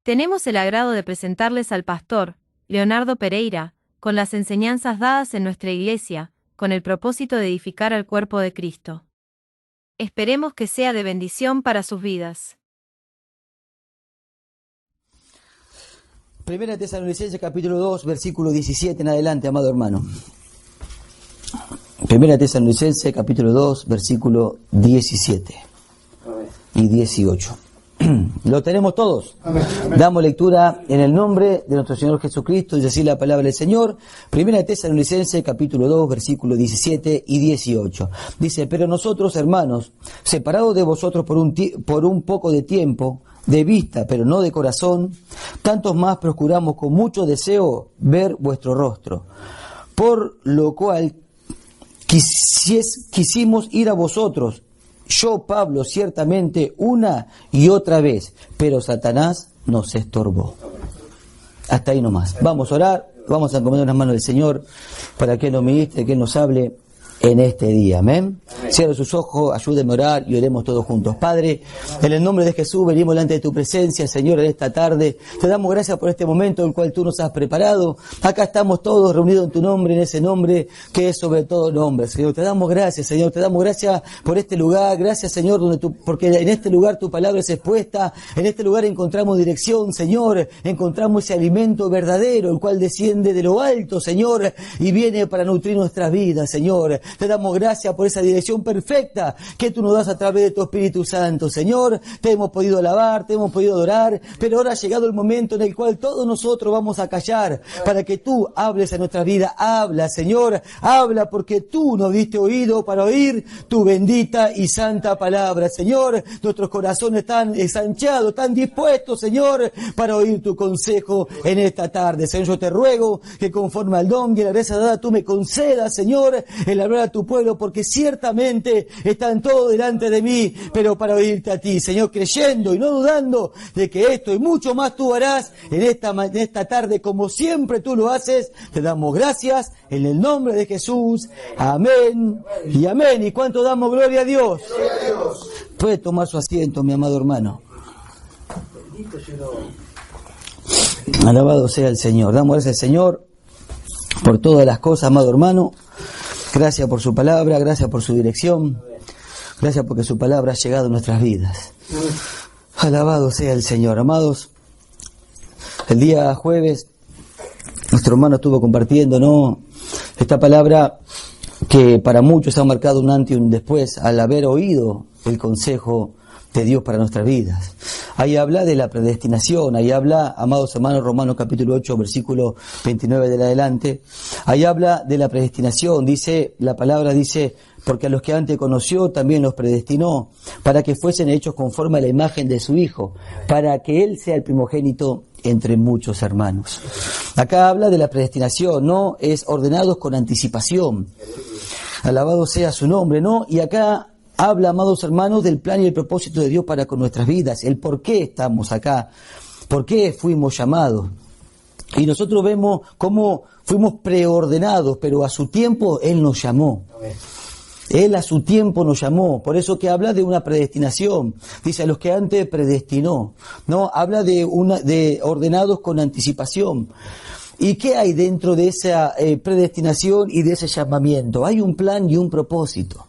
Tenemos el agrado de presentarles al pastor Leonardo Pereira, con las enseñanzas dadas en nuestra iglesia, con el propósito de edificar al cuerpo de Cristo. Esperemos que sea de bendición para sus vidas. Primera Tesalonicenses capítulo 2, versículo 17 en adelante, amado hermano. Primera Tesalonicenses capítulo 2, versículo 17 y 18. ¿Lo tenemos todos? Amén. Damos lectura en el nombre de nuestro Señor Jesucristo y así la palabra del Señor. Primera Tesalonicenses capítulo 2, versículo 17 y 18. Dice: pero nosotros, hermanos, separados de vosotros por un poco de tiempo, de vista, pero no de corazón, tantos más procuramos con mucho deseo ver vuestro rostro. Por lo cual quisimos ir a vosotros, yo, Pablo, ciertamente una y otra vez, pero Satanás nos estorbó. Hasta ahí nomás. Vamos a orar, vamos a encomendar las manos del Señor para que Él nos ministre, que Él nos hable en este día. Amén. Cierra sus ojos, ayúdeme a orar y oremos todos juntos. Padre, en el nombre de Jesús venimos delante de tu presencia, Señor, en esta tarde. Te damos gracias por este momento en el cual tú nos has preparado. Acá estamos todos reunidos en tu nombre, en ese nombre que es sobre todo nombre, Señor. Te damos gracias, Señor. Te damos gracias por este lugar. Gracias, Señor, porque en este lugar tu palabra es expuesta. En este lugar encontramos dirección, Señor. Encontramos ese alimento verdadero, el cual desciende de lo alto, Señor, y viene para nutrir nuestras vidas, Señor. Te damos gracias por esa dirección perfecta que tú nos das a través de tu Espíritu Santo, Señor. Te hemos podido alabar, te hemos podido adorar, pero ahora ha llegado el momento en el cual todos nosotros vamos a callar para que tú hables a nuestra vida. Habla, Señor, habla, porque tú nos diste oído para oír tu bendita y santa palabra, Señor. Nuestros corazones están ensanchados, están dispuestos, Señor, para oír tu consejo en esta tarde. Señor, yo te ruego que conforme al don y a la gracia dada tú me concedas, Señor, el hablar a tu pueblo, porque ciertamente están todos delante de mí, pero para oírte a ti, Señor, creyendo y no dudando de que esto y mucho más tú harás en esta tarde, como siempre tú lo haces. Te damos gracias en el nombre de Jesús. Amén y amén. ¿Y cuánto damos gloria a Dios? Gloria a Dios. Puede tomar su asiento, mi amado hermano. Alabado sea el Señor. Damos gracias al Señor por todas las cosas, amado hermano. Gracias por su palabra, gracias por su dirección, gracias porque su palabra ha llegado a nuestras vidas. Alabado sea el Señor. Amados, el día jueves nuestro hermano estuvo compartiendo, ¿no?, esta palabra que para muchos ha marcado un antes y un después al haber oído el consejo de Dios para nuestras vidas. Ahí habla de la predestinación, ahí habla, amados hermanos, Romanos capítulo 8, versículo 29 del adelante, ahí habla de la predestinación. Dice, la palabra dice: porque a los que antes conoció también los predestinó, para que fuesen hechos conforme a la imagen de su Hijo, para que Él sea el primogénito entre muchos hermanos. Acá habla de la predestinación, no es ordenados con anticipación. Alabado sea su nombre, ¿no? Y acá habla, amados hermanos, del plan y el propósito de Dios para con nuestras vidas, el por qué estamos acá, por qué fuimos llamados. Y nosotros vemos cómo fuimos preordenados, pero a su tiempo Él nos llamó. Él a su tiempo nos llamó, por eso que habla de una predestinación. Dice: a los que antes predestinó, ¿no? Habla de ordenados con anticipación. ¿Y qué hay dentro de esa predestinación y de ese llamamiento? Hay un plan y un propósito.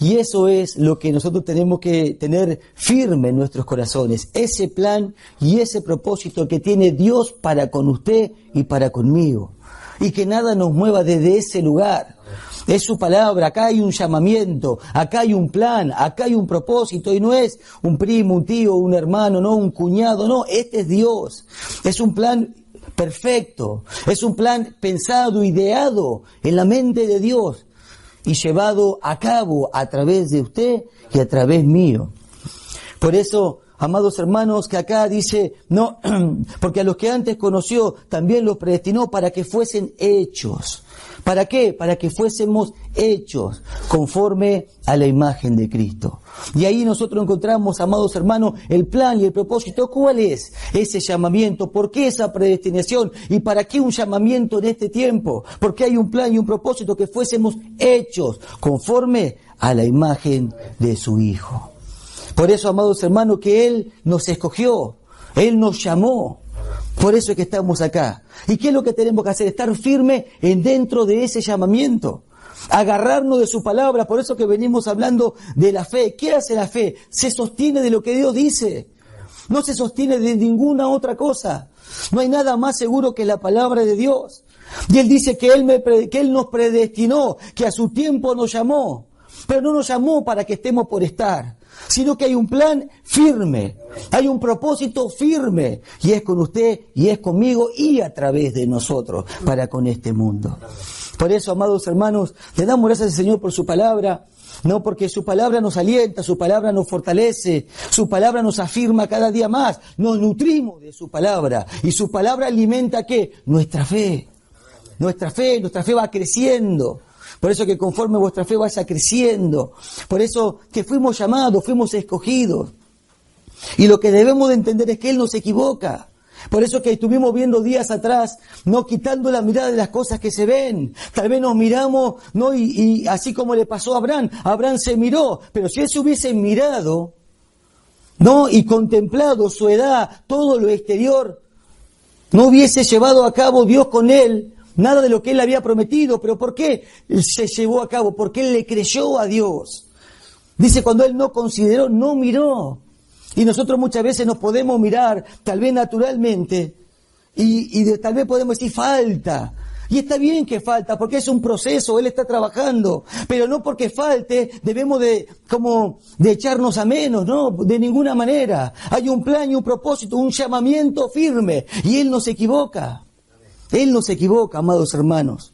Y eso es lo que nosotros tenemos que tener firme en nuestros corazones. Ese plan y ese propósito que tiene Dios para con usted y para conmigo. Y que nada nos mueva desde ese lugar. Es su palabra, acá hay un llamamiento, acá hay un plan, acá hay un propósito, y no es un primo, un tío, un hermano, no un cuñado, no, este es Dios. Es un plan perfecto, es un plan pensado, ideado en la mente de Dios y llevado a cabo a través de usted y a través mío. Por eso, amados hermanos, que acá dice, no, porque a los que antes conoció también los predestinó para que fuesen hechos. ¿Para qué? Para que fuésemos hechos conforme a la imagen de Cristo. Y ahí nosotros encontramos, amados hermanos, el plan y el propósito. ¿Cuál es ese llamamiento? ¿Por qué esa predestinación? ¿Y para qué un llamamiento en este tiempo? Porque hay un plan y un propósito, que fuésemos hechos conforme a la imagen de su Hijo. Por eso, amados hermanos, que Él nos escogió. Él nos llamó. Por eso es que estamos acá. ¿Y qué es lo que tenemos que hacer? Estar firme dentro de ese llamamiento. Agarrarnos de su palabra. Por eso que venimos hablando de la fe. ¿Qué hace la fe? Se sostiene de lo que Dios dice. No se sostiene de ninguna otra cosa. No hay nada más seguro que la palabra de Dios. Y Él dice que Él nos predestinó, que a su tiempo nos llamó. Pero no nos llamó para que estemos por estar, sino que hay un plan firme, hay un propósito firme, y es con usted, y es conmigo, y a través de nosotros, para con este mundo. Por eso, amados hermanos, le damos gracias al Señor por su palabra, no porque su palabra nos alienta, su palabra nos fortalece, su palabra nos afirma cada día más, nos nutrimos de su palabra, y su palabra alimenta ¿qué? Nuestra fe va creciendo. Por eso que conforme vuestra fe vaya creciendo, por eso que fuimos llamados, fuimos escogidos. Y lo que debemos de entender es que Él no se equivoca. Por eso que estuvimos viendo días atrás, no quitando la mirada de las cosas que se ven. Tal vez nos miramos, ¿no? Y así como le pasó a Abraham se miró, pero si él se hubiese mirado, ¿no? Y contemplado su edad, todo lo exterior, no hubiese llevado a cabo Dios con él nada de lo que él había prometido. ¿Pero por qué se llevó a cabo? Porque él le creyó a Dios. Dice, cuando él no consideró, no miró. Y nosotros muchas veces nos podemos mirar, tal vez naturalmente, y tal vez podemos decir falta. Y está bien que falta, porque es un proceso, Él está trabajando. Pero no porque falte, debemos de echarnos a menos, no, de ninguna manera. Hay un plan y un propósito, un llamamiento firme, y Él no se equivoca. Él no se equivoca, amados hermanos.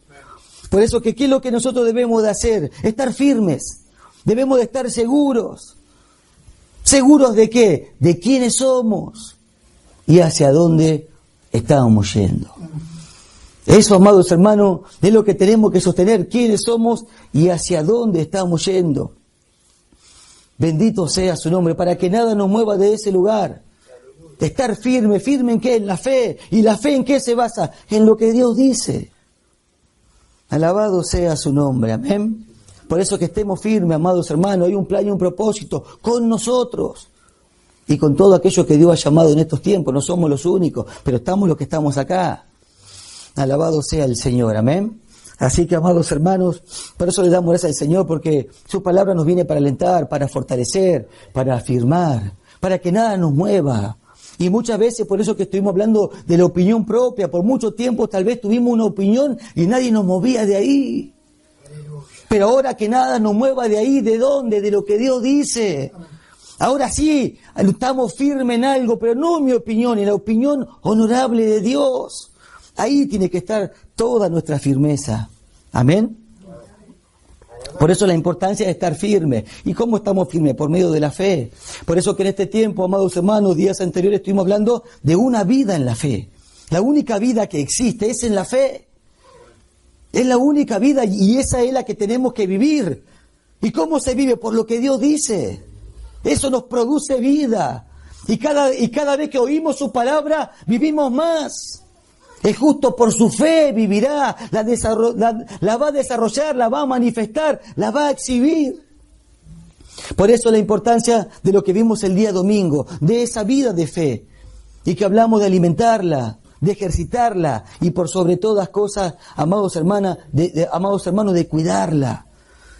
Por eso que ¿qué es lo que nosotros debemos de hacer? Estar firmes. Debemos de estar seguros. ¿Seguros de qué? De quiénes somos y hacia dónde estamos yendo. Eso, amados hermanos, es lo que tenemos que sostener. Quiénes somos y hacia dónde estamos yendo. Bendito sea su nombre, para que nada nos mueva de ese lugar. Estar firme, ¿firme en qué? En la fe. ¿Y la fe en qué se basa? En lo que Dios dice. Alabado sea su nombre, amén. Por eso que estemos firmes, amados hermanos. Hay un plan y un propósito con nosotros. Y con todo aquello que Dios ha llamado en estos tiempos. No somos los únicos, pero estamos los que estamos acá. Alabado sea el Señor, amén. Así que, amados hermanos, por eso le damos gracias al Señor, porque su palabra nos viene para alentar, para fortalecer, para afirmar, para que nada nos mueva. Y muchas veces, por eso que estuvimos hablando de la opinión propia, por mucho tiempo tal vez tuvimos una opinión y nadie nos movía de ahí. Pero ahora que nada nos mueva de ahí, ¿de dónde? De lo que Dios dice. Ahora sí, estamos firmes en algo, pero no en mi opinión, en la opinión honorable de Dios. Ahí tiene que estar toda nuestra firmeza. Amén. Por eso la importancia de estar firme. ¿Y cómo estamos firmes? Por medio de la fe. Por eso que en este tiempo, amados hermanos, días anteriores estuvimos hablando de una vida en la fe. La única vida que existe es en la fe. Es la única vida y esa es la que tenemos que vivir. ¿Y cómo se vive? Por lo que Dios dice. Eso nos produce vida. Y cada vez que oímos su palabra, vivimos más. El justo por su fe vivirá, la va a desarrollar, la va a manifestar, la va a exhibir. Por eso la importancia de lo que vimos el día domingo, de esa vida de fe, y que hablamos de alimentarla, de ejercitarla, y por sobre todas cosas, amados hermanos, de cuidarla.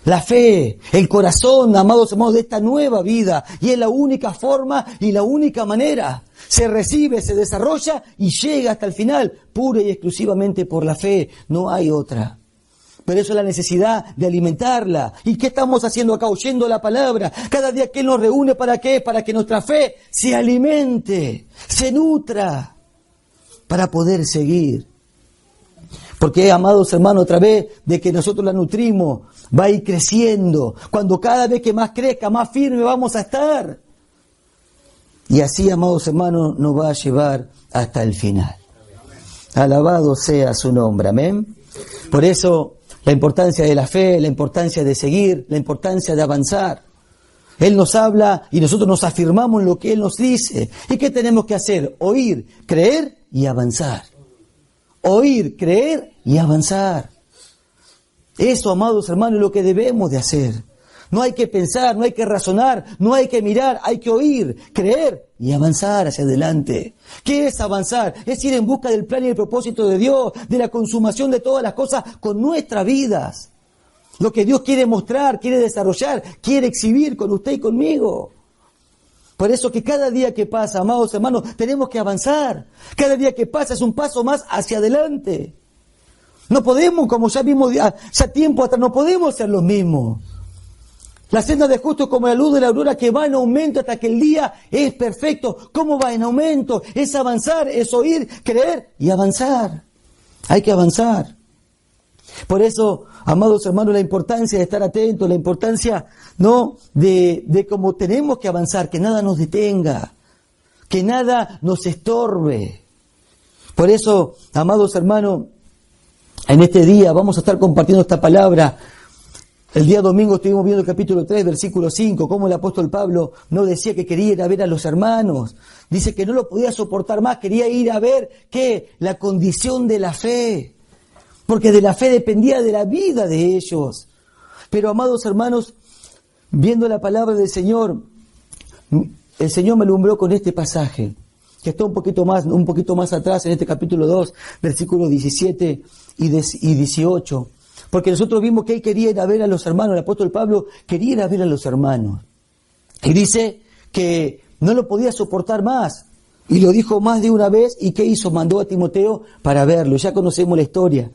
La fe, el corazón, amados hermanos, de esta nueva vida, y es la única forma y la única manera. Se recibe, se desarrolla y llega hasta el final, pura y exclusivamente por la fe, no hay otra. Pero eso es la necesidad de alimentarla. ¿Y qué estamos haciendo acá? Oyendo la palabra. Cada día que Él nos reúne, ¿para qué? Para que nuestra fe se alimente, se nutra, para poder seguir. Porque, amados hermanos, a través de que nosotros la nutrimos, va a ir creciendo. Cuando cada vez que más crezca, más firme vamos a estar. Y así, amados hermanos, nos va a llevar hasta el final. Alabado sea su nombre, amén. Por eso, la importancia de la fe, la importancia de seguir, la importancia de avanzar. Él nos habla y nosotros nos afirmamos en lo que Él nos dice. ¿Y qué tenemos que hacer? Oír, creer y avanzar. Oír, creer y avanzar. Eso, amados hermanos, es lo que debemos de hacer. No hay que pensar, no hay que razonar, no hay que mirar, hay que oír, creer y avanzar hacia adelante. ¿Qué es avanzar? Es ir en busca del plan y el propósito de Dios, de la consumación de todas las cosas con nuestras vidas. Lo que Dios quiere mostrar, quiere desarrollar, quiere exhibir con usted y conmigo. Por eso que cada día que pasa, amados hermanos, tenemos que avanzar. Cada día que pasa es un paso más hacia adelante. No podemos, como ya vimos ya tiempo atrás, no podemos ser los mismos. La senda de justo es como la luz de la aurora que va en aumento hasta que el día es perfecto. ¿Cómo va en aumento? Es avanzar, es oír, creer y avanzar. Hay que avanzar. Por eso, amados hermanos, la importancia de estar atentos, la importancia, ¿no?, de cómo tenemos que avanzar, que nada nos detenga, que nada nos estorbe. Por eso, amados hermanos, en este día vamos a estar compartiendo esta palabra. El día domingo estuvimos viendo el capítulo 3, versículo 5, cómo el apóstol Pablo no decía que quería ir a ver a los hermanos. Dice que no lo podía soportar más, quería ir a ver, ¿qué? La condición de la fe. Porque de la fe dependía de la vida de ellos. Pero, amados hermanos, viendo la palabra del Señor, el Señor me alumbró con este pasaje, que está un poquito más atrás en este capítulo 2, versículos 17 y 18. Porque nosotros vimos que él quería ir a ver a los hermanos, el apóstol Pablo quería ir a ver a los hermanos. Y dice que no lo podía soportar más. Y lo dijo más de una vez. ¿Y qué hizo? Mandó a Timoteo para verlo. Ya conocemos la historia.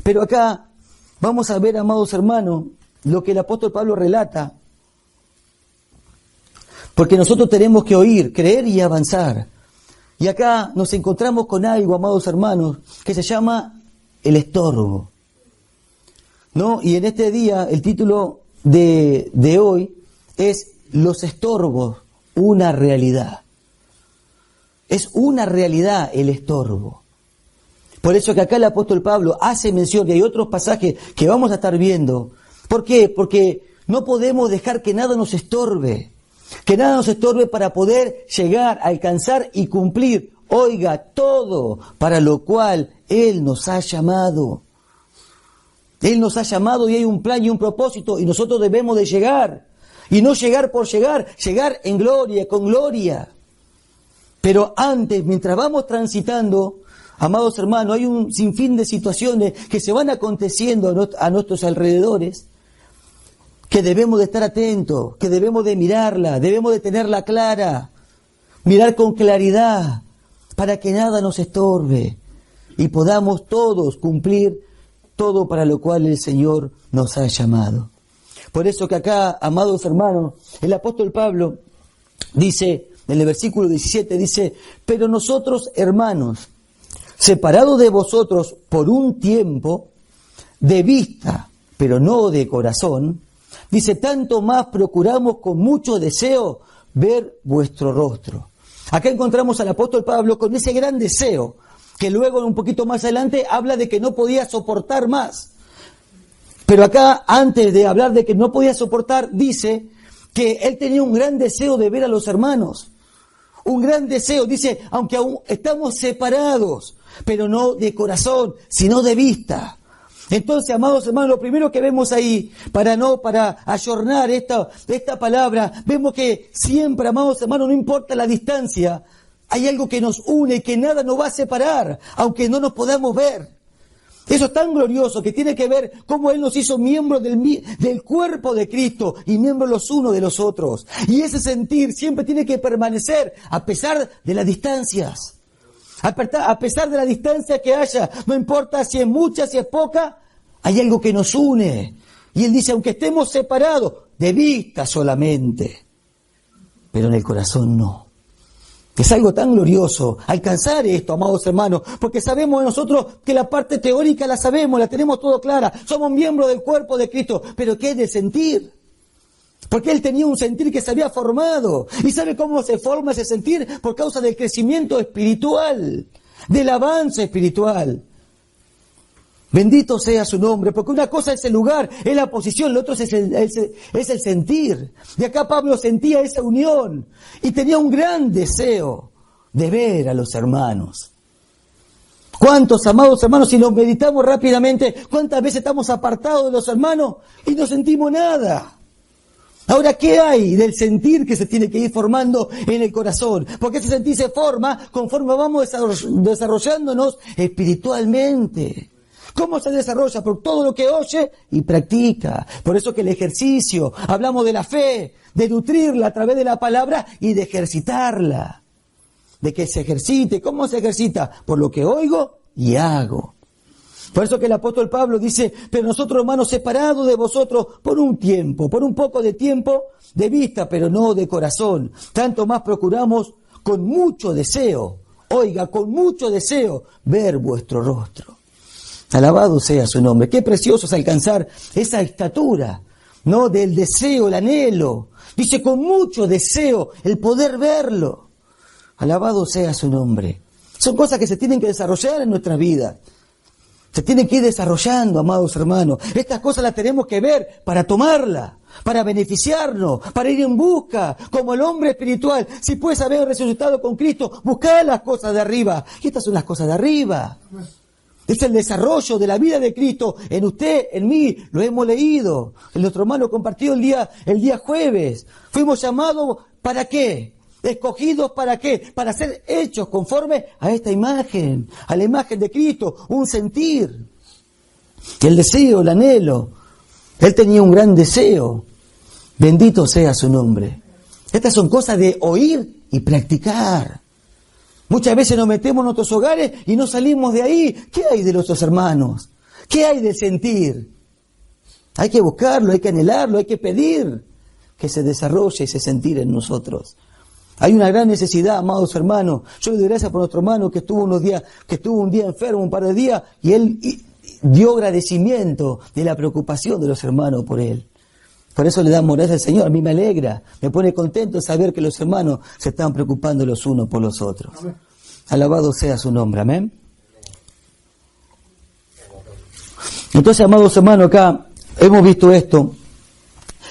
Pero acá vamos a ver, amados hermanos, lo que el apóstol Pablo relata. Porque nosotros tenemos que oír, creer y avanzar. Y acá nos encontramos con algo, amados hermanos, que se llama el estorbo. ¿No? Y en este día el título de hoy es Los estorbos, una realidad. Es una realidad el estorbo. Por eso que acá el apóstol Pablo hace mención, y hay otros pasajes que vamos a estar viendo. ¿Por qué? Porque no podemos dejar que nada nos estorbe. Que nada nos estorbe para poder llegar, alcanzar y cumplir, oiga, todo para lo cual Él nos ha llamado. Él nos ha llamado y hay un plan y un propósito y nosotros debemos de llegar. Y no llegar por llegar, llegar en gloria, con gloria. Pero antes, mientras vamos transitando, amados hermanos, hay un sinfín de situaciones que se van aconteciendo a nuestros alrededores, que debemos de estar atentos, que debemos de mirarla, debemos de tenerla clara, mirar con claridad, para que nada nos estorbe y podamos todos cumplir todo para lo cual el Señor nos ha llamado. Por eso que acá, amados hermanos, el apóstol Pablo dice, en el versículo 17, dice, pero nosotros, hermanos, separados de vosotros por un tiempo, de vista, pero no de corazón, dice, tanto más procuramos con mucho deseo ver vuestro rostro. Acá encontramos al apóstol Pablo con ese gran deseo, que luego un poquito más adelante habla de que no podía soportar más. Pero acá, antes de hablar de que no podía soportar, dice que él tenía un gran deseo de ver a los hermanos. Un gran deseo, dice, aunque aún estamos separados, pero no de corazón, sino de vista. Entonces, amados hermanos, lo primero que vemos ahí, para ayornar esta palabra, vemos que siempre, amados hermanos, no importa la distancia, hay algo que nos une, que nada nos va a separar, aunque no nos podamos ver. Eso es tan glorioso que tiene que ver cómo Él nos hizo miembros del cuerpo de Cristo y miembros los unos de los otros. Y ese sentir siempre tiene que permanecer a pesar de las distancias. A pesar de la distancia que haya, no importa si es mucha, si es poca, hay algo que nos une. Y Él dice, aunque estemos separados, de vista solamente, pero en el corazón no. Es algo tan glorioso alcanzar esto, amados hermanos, porque sabemos nosotros que la parte teórica la sabemos, la tenemos todo clara, somos miembros del cuerpo de Cristo, pero ¿qué es de sentir? Porque Él tenía un sentir que se había formado, y ¿sabe cómo se forma ese sentir? Por causa del crecimiento espiritual, del avance espiritual. Bendito sea su nombre, porque una cosa es el lugar, es la posición, lo otro es el sentir. De acá Pablo sentía esa unión y tenía un gran deseo de ver a los hermanos. ¿Cuántos, amados hermanos, si nos meditamos rápidamente, cuántas veces estamos apartados de los hermanos y no sentimos nada? Ahora, ¿qué hay del sentir que se tiene que ir formando en el corazón? Porque ese sentir se forma conforme vamos desarrollándonos espiritualmente. ¿Cómo se desarrolla? Por todo lo que oye y practica. Por eso que el ejercicio, hablamos de la fe, de nutrirla a través de la palabra y de ejercitarla. De que se ejercite. ¿Cómo se ejercita? Por lo que oigo y hago. Por eso que el apóstol Pablo dice, pero nosotros, hermanos, separados de vosotros por un tiempo, por un poco de tiempo de vista, pero no de corazón. Tanto más procuramos con mucho deseo, oiga, con mucho deseo, ver vuestro rostro. Alabado sea su nombre. Qué precioso es alcanzar esa estatura, ¿no? Del deseo, el anhelo. Dice, con mucho deseo, el poder verlo. Alabado sea su nombre. Son cosas que se tienen que desarrollar en nuestras vidas. Se tienen que ir desarrollando, amados hermanos. Estas cosas las tenemos que ver para tomarla, para beneficiarnos, para ir en busca, como el hombre espiritual. Si puedes haber resucitado con Cristo, buscad las cosas de arriba. Y estas son las cosas de arriba. Es el desarrollo de la vida de Cristo en usted, en mí. Lo hemos leído. Nuestro hermano compartió el día jueves. Fuimos llamados, ¿para qué? ¿Escogidos para qué? Para ser hechos conforme a esta imagen, a la imagen de Cristo, un sentir, el deseo, el anhelo. Él tenía un gran deseo, bendito sea su nombre. Estas son cosas de oír y practicar. Muchas veces nos metemos en nuestros hogares y no salimos de ahí. ¿Qué hay de nuestros hermanos? ¿Qué hay del sentir? Hay que buscarlo, hay que anhelarlo, hay que pedir que se desarrolle ese sentir en nosotros. Hay una gran necesidad, amados hermanos. Yo le doy gracias por nuestro hermano que estuvo un día enfermo, un par de días, y él dio agradecimiento de la preocupación de los hermanos por él. Por eso le damos gracias al Señor. A mí me alegra, me pone contento saber que los hermanos se están preocupando los unos por los otros. Amén. Alabado sea su nombre, amén. Entonces, amados hermanos, acá hemos visto esto,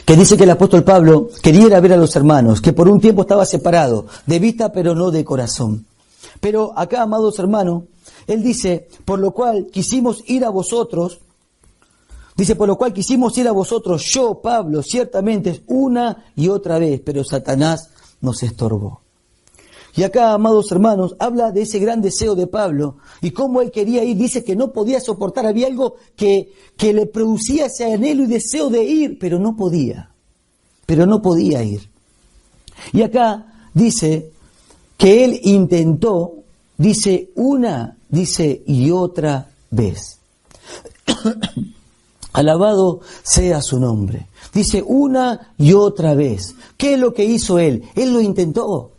que dice que el apóstol Pablo quería ir a ver a los hermanos, que por un tiempo estaba separado, de vista pero no de corazón. Pero acá, amados hermanos, él dice, por lo cual quisimos ir a vosotros, yo, Pablo, ciertamente una y otra vez, pero Satanás nos estorbó. Y acá, amados hermanos, habla de ese gran deseo de Pablo y cómo él quería ir. Dice que no podía soportar, había algo que le producía ese anhelo y deseo de ir, pero no podía ir. Y acá dice que él intentó, dice y otra vez. Alabado sea su nombre. Dice una y otra vez. ¿Qué es lo que hizo él? Él lo intentó.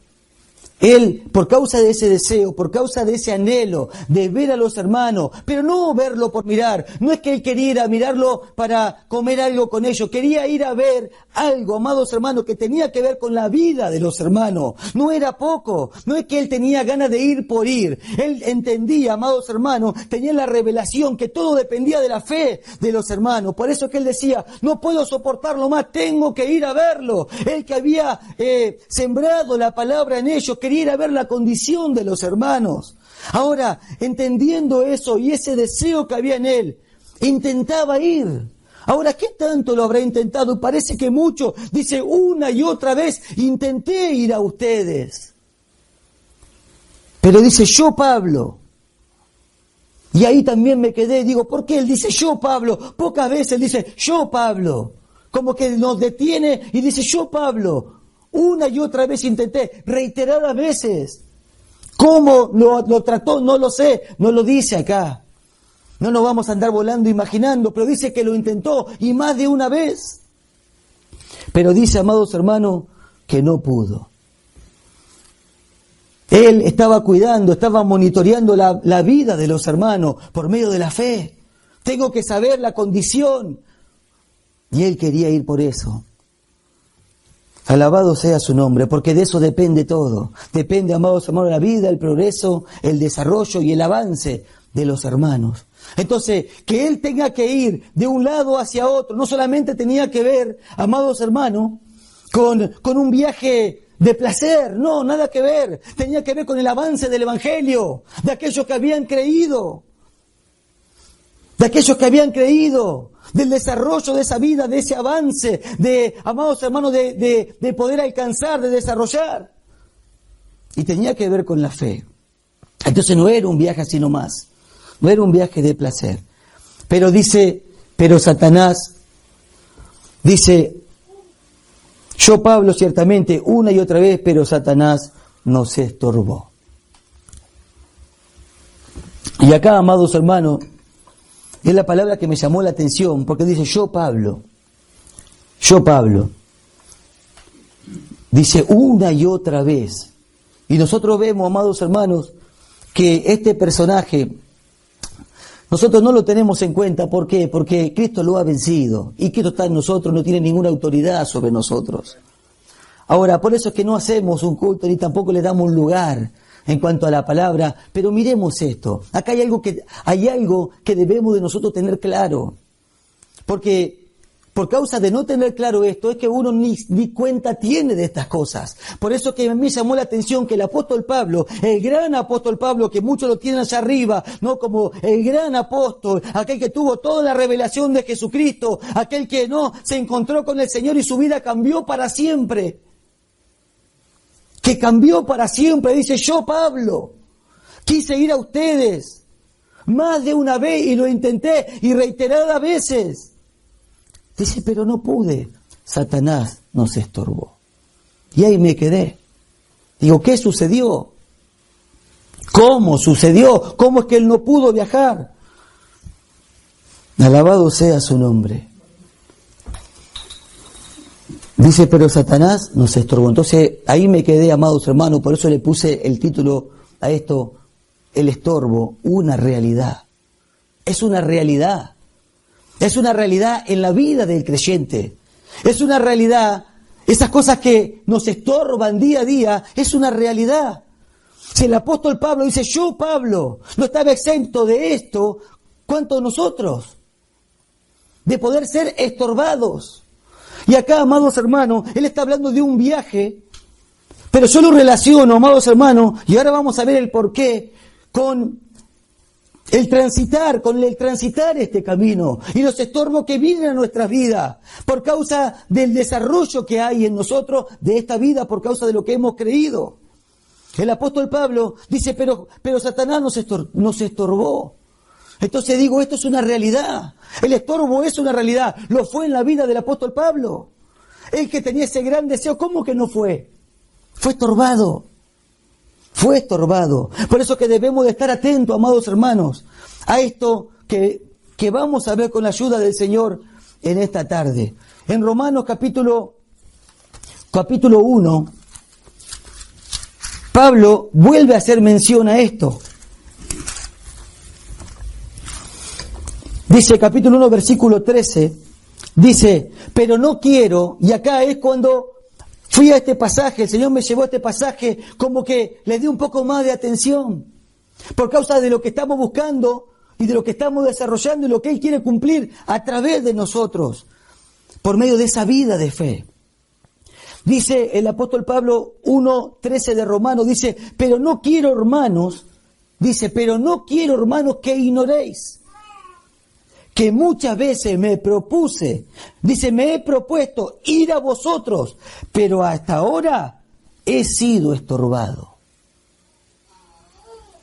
Él, por causa de ese deseo, por causa de ese anhelo de ver a los hermanos, pero no verlo por mirar, no es que él quería ir a mirarlo para comer algo con ellos, quería ir a ver algo, amados hermanos, que tenía que ver con la vida de los hermanos. No era poco, no es que él tenía ganas de ir por ir, él entendía, amados hermanos, tenía la revelación que todo dependía de la fe de los hermanos. Por eso es que él decía, no puedo soportarlo más, tengo que ir a verlo. Él que había sembrado la palabra en ellos, quería ir a ver la condición de los hermanos. Ahora, entendiendo eso y ese deseo que había en él, intentaba ir. Ahora, ¿qué tanto lo habrá intentado? Parece que mucho. Dice, una y otra vez, intenté ir a ustedes. Pero dice, yo, Pablo. Y ahí también me quedé, digo, ¿por qué él dice, yo, Pablo? Pocas veces él dice, yo, Pablo. Como que nos detiene y dice, yo, Pablo. Una y otra vez intenté, reiteradas veces. ¿Cómo lo trató? No lo sé, no lo dice acá. No nos vamos a andar volando imaginando, pero dice que lo intentó y más de una vez. Pero dice, amados hermanos, que no pudo. Él estaba cuidando, estaba monitoreando la vida de los hermanos por medio de la fe. Tengo que saber la condición. Y él quería ir por eso. Alabado sea su nombre, porque de eso depende todo. Depende, amados hermanos, la vida, el progreso, el desarrollo y el avance de los hermanos. Entonces, que él tenga que ir de un lado hacia otro, no solamente tenía que ver, amados hermanos, con un viaje de placer, no, nada que ver. Tenía que ver con el avance del Evangelio, de aquellos que habían creído. del desarrollo de esa vida, de ese avance, de, amados hermanos, de poder alcanzar, de desarrollar. Y tenía que ver con la fe. Entonces no era un viaje así nomás, no era un viaje de placer. Pero dice, pero Satanás, dice, yo Pablo ciertamente una y otra vez, pero Satanás nos estorbó. Y acá, amados hermanos, es la palabra que me llamó la atención, porque dice yo Pablo, dice una y otra vez. Y nosotros vemos, amados hermanos, que este personaje, nosotros no lo tenemos en cuenta. ¿Por qué? Porque Cristo lo ha vencido. Y Cristo está en nosotros, no tiene ninguna autoridad sobre nosotros. Ahora, por eso es que no hacemos un culto ni tampoco le damos un lugar en cuanto a la palabra. Pero miremos esto. Acá hay algo que debemos de nosotros tener claro. Porque por causa de no tener claro esto, es que uno ni cuenta tiene de estas cosas. Por eso que me llamó la atención que el apóstol Pablo, el gran apóstol Pablo, que muchos lo tienen allá arriba, no como el gran apóstol, aquel que tuvo toda la revelación de Jesucristo, aquel que no se encontró con el Señor y su vida cambió para siempre. Que cambió para siempre, dice yo Pablo, quise ir a ustedes más de una vez y lo intenté y reiteradas veces. Dice, pero no pude. Satanás nos estorbó. Y ahí me quedé. Digo, ¿qué sucedió? ¿Cómo sucedió? ¿Cómo es que él no pudo viajar? Alabado sea su nombre. Dice, pero Satanás nos estorbó. Entonces, ahí me quedé, amados hermanos, por eso le puse el título a esto, el estorbo, una realidad. Es una realidad. Es una realidad en la vida del creyente. Es una realidad, esas cosas que nos estorban día a día, es una realidad. Si el apóstol Pablo dice, yo Pablo, no estaba exento de esto, ¿cuánto nosotros? De poder ser estorbados. Y acá, amados hermanos, él está hablando de un viaje, pero yo lo relaciono, amados hermanos, y ahora vamos a ver el porqué, con el transitar este camino y los estorbos que vienen a nuestras vidas por causa del desarrollo que hay en nosotros de esta vida, por causa de lo que hemos creído. El apóstol Pablo dice, pero Satanás nos estorbó. Entonces digo, esto es una realidad. El estorbo es una realidad. Lo fue en la vida del apóstol Pablo. Él que tenía ese gran deseo, ¿cómo que no fue? Fue estorbado. Fue estorbado. Por eso que debemos de estar atentos, amados hermanos, a esto que vamos a ver con la ayuda del Señor en esta tarde. En Romanos capítulo 1, Pablo vuelve a hacer mención a esto. Dice capítulo 1, versículo 13, dice, pero no quiero, y acá es cuando fui a este pasaje, el Señor me llevó a este pasaje, como que le di un poco más de atención, por causa de lo que estamos buscando y de lo que estamos desarrollando y lo que Él quiere cumplir a través de nosotros, por medio de esa vida de fe. Dice el apóstol Pablo 1:13 de Romanos, dice, pero no quiero hermanos que ignoréis, que muchas veces me he propuesto ir a vosotros, pero hasta ahora he sido estorbado.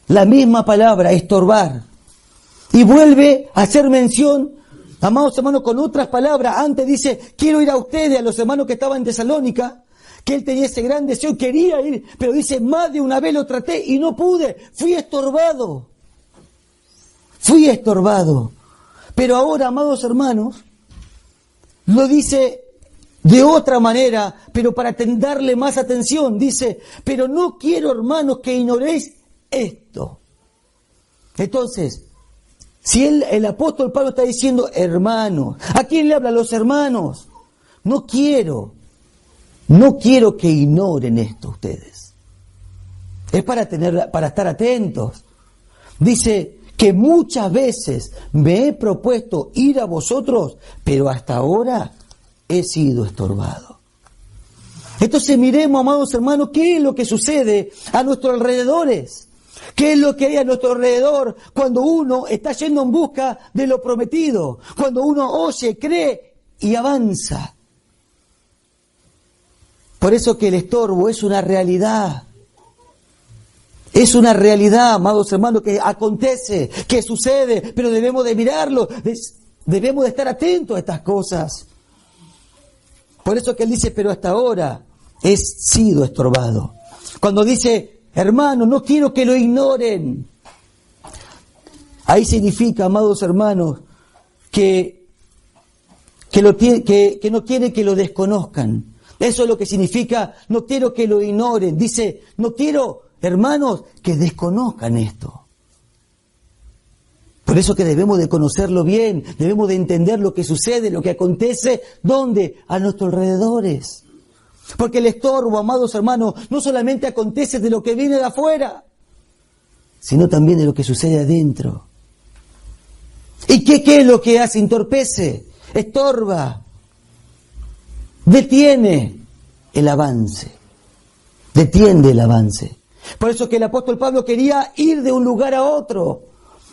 La misma palabra, estorbar. Y vuelve a hacer mención, amados hermanos, con otras palabras. Antes dice, quiero ir a ustedes, a los hermanos que estaban en Tesalónica, que él tenía ese gran deseo, quería ir, pero dice, más de una vez lo traté y no pude, fui estorbado. Pero ahora, amados hermanos, lo dice de otra manera, pero para darle más atención, dice, pero no quiero, hermanos, que ignoréis esto. Entonces, si el apóstol Pablo está diciendo hermanos, ¿a quién le habla? A los hermanos. No quiero que ignoren esto ustedes. Es para estar atentos. Dice que muchas veces me he propuesto ir a vosotros, pero hasta ahora he sido estorbado. Entonces miremos, amados hermanos, qué es lo que sucede a nuestros alrededores. ¿Qué es lo que hay a nuestro alrededor cuando uno está yendo en busca de lo prometido? Cuando uno oye, cree y avanza. Por eso que el estorbo es una realidad. Es una realidad, amados hermanos, que acontece, que sucede, pero debemos de mirarlo, debemos de estar atentos a estas cosas. Por eso que él dice, pero hasta ahora he sido estorbado. Cuando dice, hermano, no quiero que lo ignoren. Ahí significa, amados hermanos, que no quiere que lo desconozcan. Eso es lo que significa, no quiero que lo ignoren. Dice, no quiero, hermanos, que desconozcan esto. Por eso que debemos de conocerlo bien, debemos de entender lo que sucede, lo que acontece, ¿dónde? A nuestros alrededores. Porque el estorbo, amados hermanos, no solamente acontece de lo que viene de afuera, sino también de lo que sucede adentro. ¿Y qué es lo que hace? Entorpece, estorba, detiene el avance, detiene el avance. Por eso que el apóstol Pablo quería ir de un lugar a otro.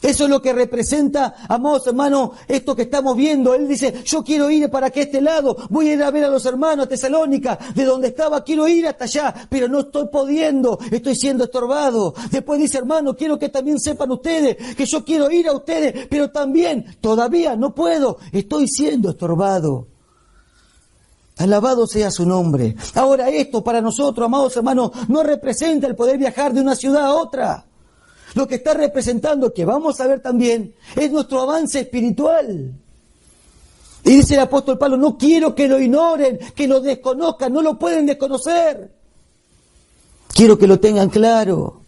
Eso es lo que representa, amados hermanos, esto que estamos viendo. Él dice, yo quiero ir para este lado, voy a ir a ver a los hermanos a Tesalónica, de donde estaba, quiero ir hasta allá, pero no estoy pudiendo, estoy siendo estorbado. Después dice, hermano, quiero que también sepan ustedes, que yo quiero ir a ustedes, pero también todavía no puedo, estoy siendo estorbado. Alabado sea su nombre. Ahora esto para nosotros, amados hermanos, no representa el poder viajar de una ciudad a otra. Lo que está representando, que vamos a ver también, es nuestro avance espiritual. Y dice el apóstol Pablo, no quiero que lo ignoren, que lo desconozcan, no lo pueden desconocer. Quiero que lo tengan claro.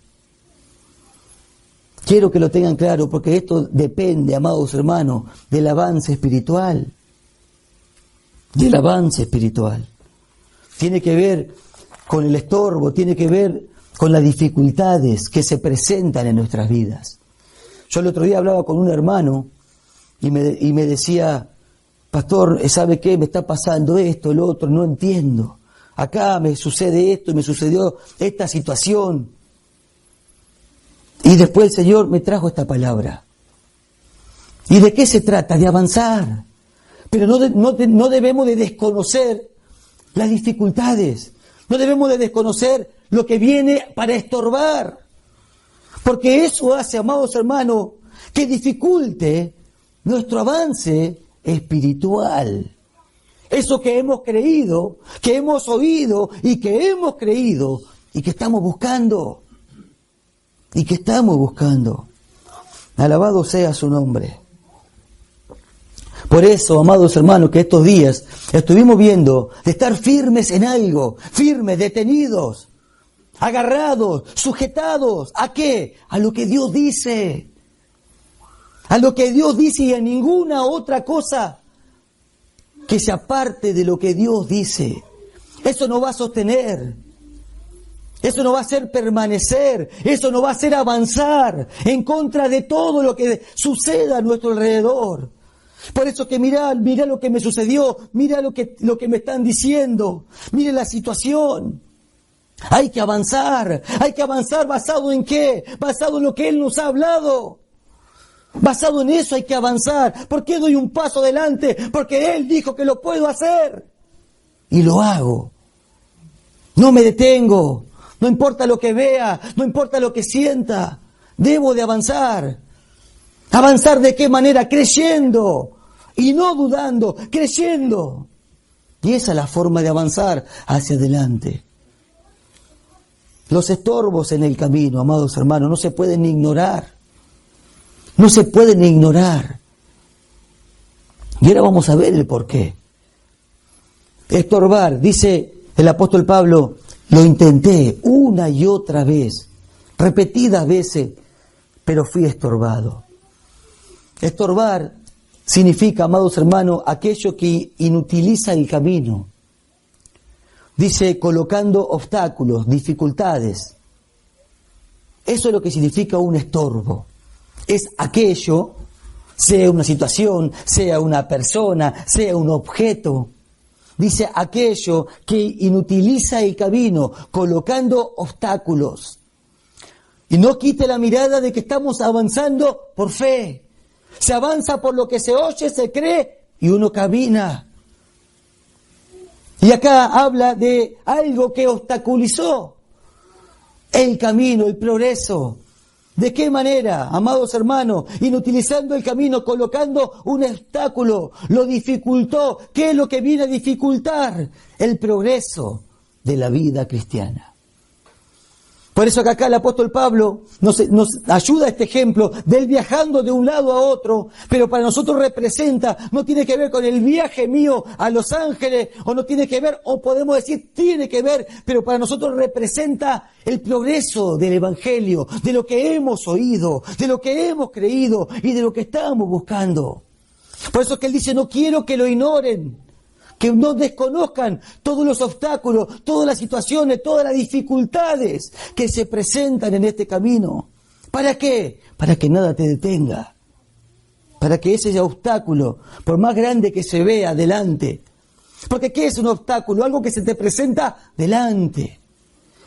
Quiero que lo tengan claro, porque esto depende, amados hermanos, del avance espiritual. Del avance espiritual. Tiene que ver con el estorbo, tiene que ver con las dificultades que se presentan en nuestras vidas. Yo el otro día hablaba con un hermano y me decía, pastor, ¿sabe qué? Me está pasando esto, lo otro, no entiendo. Acá me sucede esto y me sucedió esta situación. Y después el Señor me trajo esta palabra. ¿Y de qué se trata? De avanzar. Pero no debemos de desconocer las dificultades. No debemos de desconocer lo que viene para estorbar. Porque eso hace, amados hermanos, que dificulte nuestro avance espiritual. Eso que hemos creído, que hemos oído y que hemos creído y que estamos buscando. Y que estamos buscando. Alabado sea su nombre. Por eso, amados hermanos, que estos días estuvimos viendo de estar firmes en algo, firmes, detenidos, agarrados, sujetados. ¿A qué? A lo que Dios dice. A lo que Dios dice y a ninguna otra cosa que se aparte de lo que Dios dice. Eso no va a sostener. Eso no va a hacer permanecer. Eso no va a hacer avanzar en contra de todo lo que suceda a nuestro alrededor. Por eso que mirá lo que me sucedió, mirá lo que me están diciendo, mire la situación. Hay que avanzar basado en qué, basado en lo que Él nos ha hablado. Basado en eso hay que avanzar. ¿Por qué doy un paso adelante? Porque Él dijo que lo puedo hacer. Y lo hago. No me detengo, no importa lo que vea, no importa lo que sienta, debo de avanzar. ¿Avanzar de qué manera? Creyendo y no dudando, creyendo. Y esa es la forma de avanzar hacia adelante. Los estorbos en el camino, amados hermanos, no se pueden ignorar. No se pueden ignorar. Y ahora vamos a ver el porqué. Estorbar, dice el apóstol Pablo, lo intenté una y otra vez, repetidas veces, pero fui estorbado. Estorbar significa, amados hermanos, aquello que inutiliza el camino. Dice, colocando obstáculos, dificultades. Eso es lo que significa un estorbo. Es aquello, sea una situación, sea una persona, sea un objeto. Dice, aquello que inutiliza el camino, colocando obstáculos. Y no quite la mirada de que estamos avanzando por fe. Se avanza por lo que se oye, se cree y uno camina. Y acá habla de algo que obstaculizó el camino, el progreso. ¿De qué manera, amados hermanos? Inutilizando el camino, colocando un obstáculo, lo dificultó. ¿Qué es lo que viene a dificultar? El progreso de la vida cristiana. Por eso que acá el apóstol Pablo nos ayuda a este ejemplo de él viajando de un lado a otro, pero para nosotros representa, no tiene que ver con el viaje mío a Los Ángeles, o no tiene que ver, o podemos decir tiene que ver, pero para nosotros representa el progreso del Evangelio, de lo que hemos oído, de lo que hemos creído y de lo que estamos buscando. Por eso que él dice, no quiero que lo ignoren, que no desconozcan todos los obstáculos, todas las situaciones, todas las dificultades que se presentan en este camino. ¿Para qué? Para que nada te detenga. Para que ese obstáculo, por más grande que se vea delante, porque ¿qué es un obstáculo? Algo que se te presenta delante.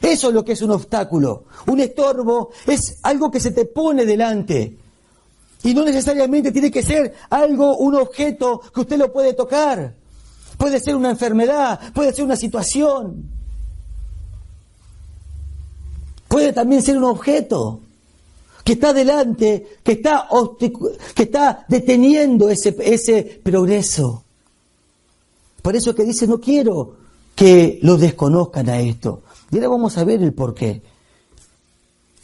Eso es lo que es un obstáculo. Un estorbo es algo que se te pone delante. Y no necesariamente tiene que ser algo, un objeto que usted lo puede tocar. Puede ser una enfermedad, puede ser una situación. Puede también ser un objeto que está delante, que está deteniendo ese progreso. Por eso que dice, no quiero que lo desconozcan a esto. Y ahora vamos a ver el porqué.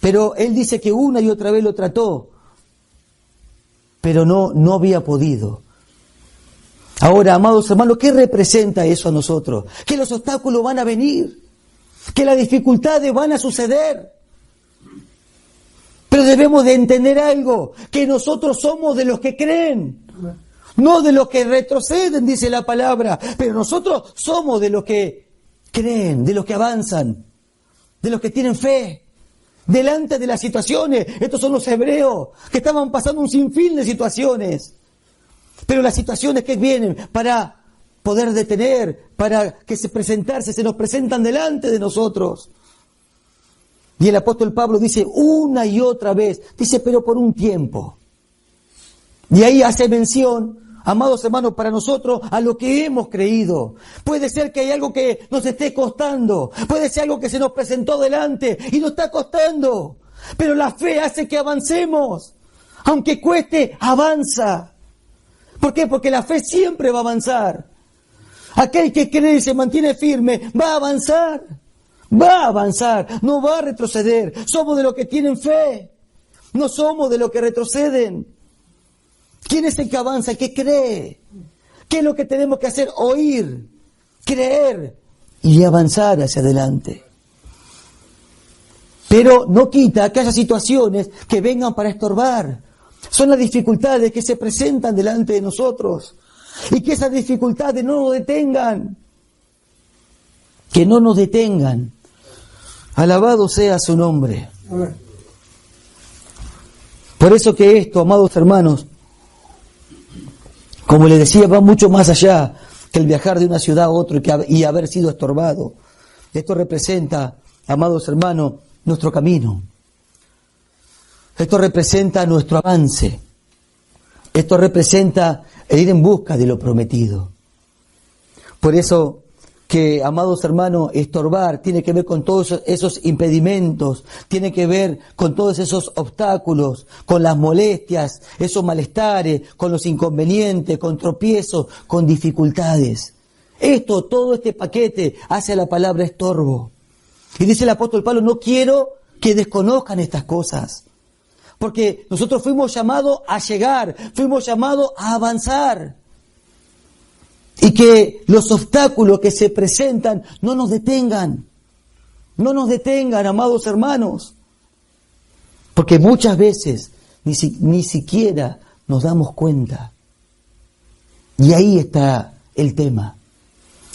Pero él dice que una y otra vez lo trató, pero no había podido. Ahora, amados hermanos, ¿qué representa eso a nosotros? Que los obstáculos van a venir, que las dificultades van a suceder. Pero debemos de entender algo, que nosotros somos de los que creen, no de los que retroceden, dice la palabra, pero nosotros somos de los que creen, de los que avanzan, de los que tienen fe. Delante de las situaciones, estos son los hebreos que estaban pasando un sinfín de situaciones. Pero las situaciones que vienen para poder detener, para que se nos presentan delante de nosotros. Y el apóstol Pablo dice una y otra vez, dice, pero por un tiempo. Y ahí hace mención, amados hermanos, para nosotros, a lo que hemos creído. Puede ser que hay algo que nos esté costando, puede ser algo que se nos presentó delante y nos está costando. Pero la fe hace que avancemos. Aunque cueste, avanza. ¿Por qué? Porque la fe siempre va a avanzar. Aquel que cree y se mantiene firme va a avanzar. Va a avanzar, no va a retroceder. Somos de los que tienen fe. No somos de los que retroceden. ¿Quién es el que avanza? El que cree. ¿Qué es lo que tenemos que hacer? Oír, creer y avanzar hacia adelante. Pero no quita que haya situaciones que vengan para estorbar. Son las dificultades que se presentan delante de nosotros. Y que esas dificultades no nos detengan. Que no nos detengan. Alabado sea su nombre. Por eso que esto, amados hermanos, como les decía, va mucho más allá que el viajar de una ciudad a otra y haber sido estorbado. Esto representa, amados hermanos, nuestro camino. Esto representa nuestro avance. Esto representa el ir en busca de lo prometido. Por eso que, amados hermanos, estorbar tiene que ver con todos esos impedimentos, tiene que ver con todos esos obstáculos, con las molestias, esos malestares, con los inconvenientes, con tropiezos, con dificultades. Todo este paquete hace a la palabra estorbo. Y dice el apóstol Pablo, no quiero que desconozcan estas cosas. Porque nosotros fuimos llamados a llegar, fuimos llamados a avanzar. Y que los obstáculos que se presentan no nos detengan. No nos detengan, amados hermanos. Porque muchas veces ni siquiera nos damos cuenta. Y ahí está el tema.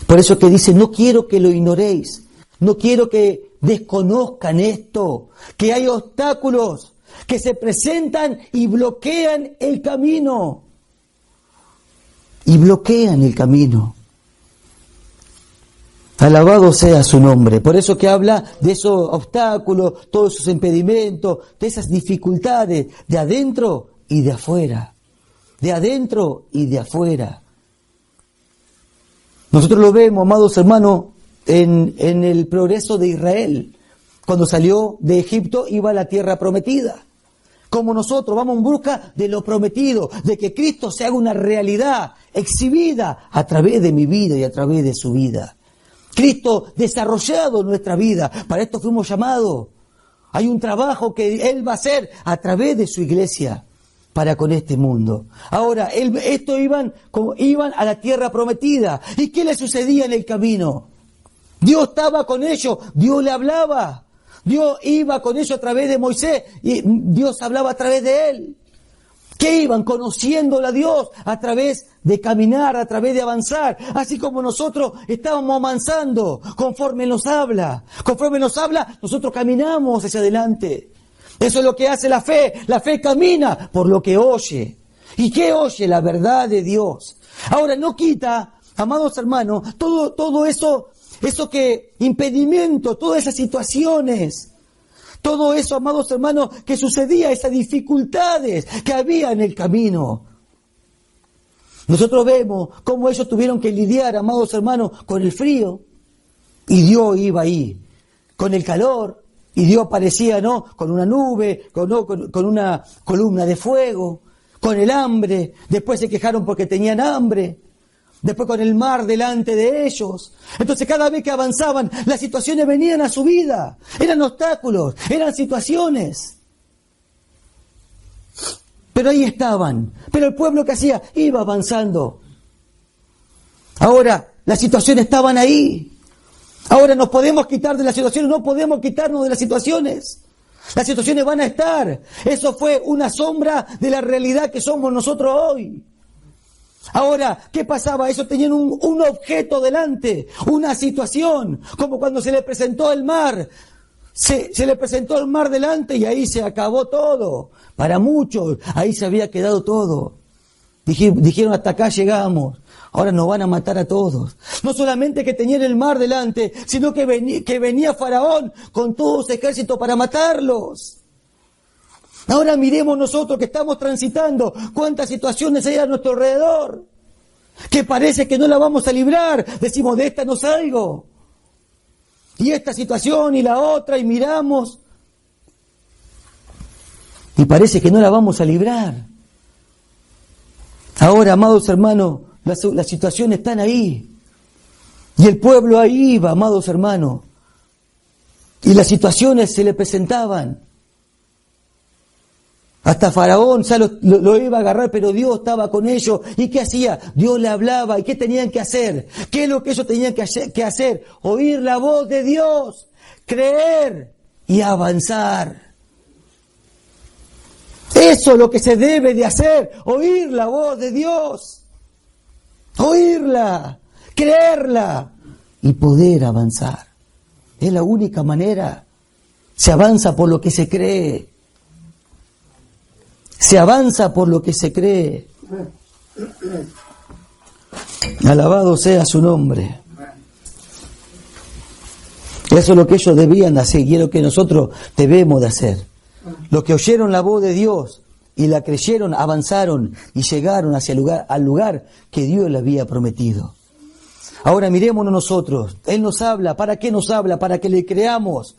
Por eso que dice, no quiero que lo ignoréis. No quiero que desconozcan esto. Que hay obstáculos que se presentan y bloquean el camino. Y bloquean el camino. Alabado sea su nombre. Por eso que habla de esos obstáculos, todos esos impedimentos, de esas dificultades, de adentro y de afuera. De adentro y de afuera. Nosotros lo vemos, amados hermanos, en el progreso de Israel. Cuando salió de Egipto, iba a la tierra prometida. Como nosotros vamos en busca de lo prometido, de que Cristo se haga una realidad exhibida a través de mi vida y a través de su vida. Cristo desarrollado en nuestra vida. Para esto fuimos llamados. Hay un trabajo que Él va a hacer a través de su iglesia para con este mundo. Ahora, estos iban a la tierra prometida. ¿Y qué le sucedía en el camino? Dios estaba con ellos, Dios le hablaba. Dios iba con ellos a través de Moisés y Dios hablaba a través de él. ¿Qué iban? Conociéndole a Dios a través de caminar, a través de avanzar. Así como nosotros estábamos avanzando conforme nos habla. Conforme nos habla, nosotros caminamos hacia adelante. Eso es lo que hace la fe. La fe camina por lo que oye. ¿Y qué oye? La verdad de Dios. Ahora, no quita, amados hermanos, todo eso que impedimento, todas esas situaciones, todo eso, amados hermanos, que sucedía, esas dificultades que había en el camino. Nosotros vemos cómo ellos tuvieron que lidiar, amados hermanos, con el frío, y Dios iba ahí, con el calor, y Dios aparecía, ¿no?, con una nube, con una columna de fuego, con el hambre. Después se quejaron porque tenían hambre. Después con el mar delante de ellos. Entonces cada vez que avanzaban, las situaciones venían a su vida. Eran obstáculos, eran situaciones. Pero ahí estaban. Pero el pueblo que hacía, iba avanzando. Ahora, las situaciones estaban ahí. Ahora nos podemos quitar de las situaciones, no podemos quitarnos de las situaciones. Las situaciones van a estar. Eso fue una sombra de la realidad que somos nosotros hoy. Ahora, ¿qué pasaba? Ellos tenían un objeto delante, una situación, como cuando se le presentó el mar. Se le presentó el mar delante y ahí se acabó todo. Para muchos, ahí se había quedado todo. Dijeron, hasta acá llegamos, ahora nos van a matar a todos. No solamente que tenían el mar delante, sino que venía Faraón con todo su ejército para matarlos. Ahora miremos nosotros que estamos transitando cuántas situaciones hay a nuestro alrededor, que parece que no la vamos a librar. Decimos, de esta no salgo. Y esta situación y la otra, y miramos, y parece que no la vamos a librar. Ahora, amados hermanos, las situaciones están ahí. Y el pueblo ahí iba, amados hermanos. Y las situaciones se le presentaban. Hasta Faraón ya lo iba a agarrar, pero Dios estaba con ellos. ¿Y qué hacía? Dios le hablaba. ¿Y qué tenían que hacer? ¿Qué es lo que ellos tenían que hacer? Oír la voz de Dios, creer y avanzar. Eso es lo que se debe de hacer, oír la voz de Dios. Oírla, creerla y poder avanzar. Es la única manera. Se avanza por lo que se cree. Se avanza por lo que se cree. Alabado sea su nombre. Eso es lo que ellos debían de hacer y es lo que nosotros debemos de hacer. Los que oyeron la voz de Dios y la creyeron, avanzaron y llegaron al lugar que Dios les había prometido. Ahora mirémonos nosotros. Él nos habla. ¿Para qué nos habla? Para que le creamos.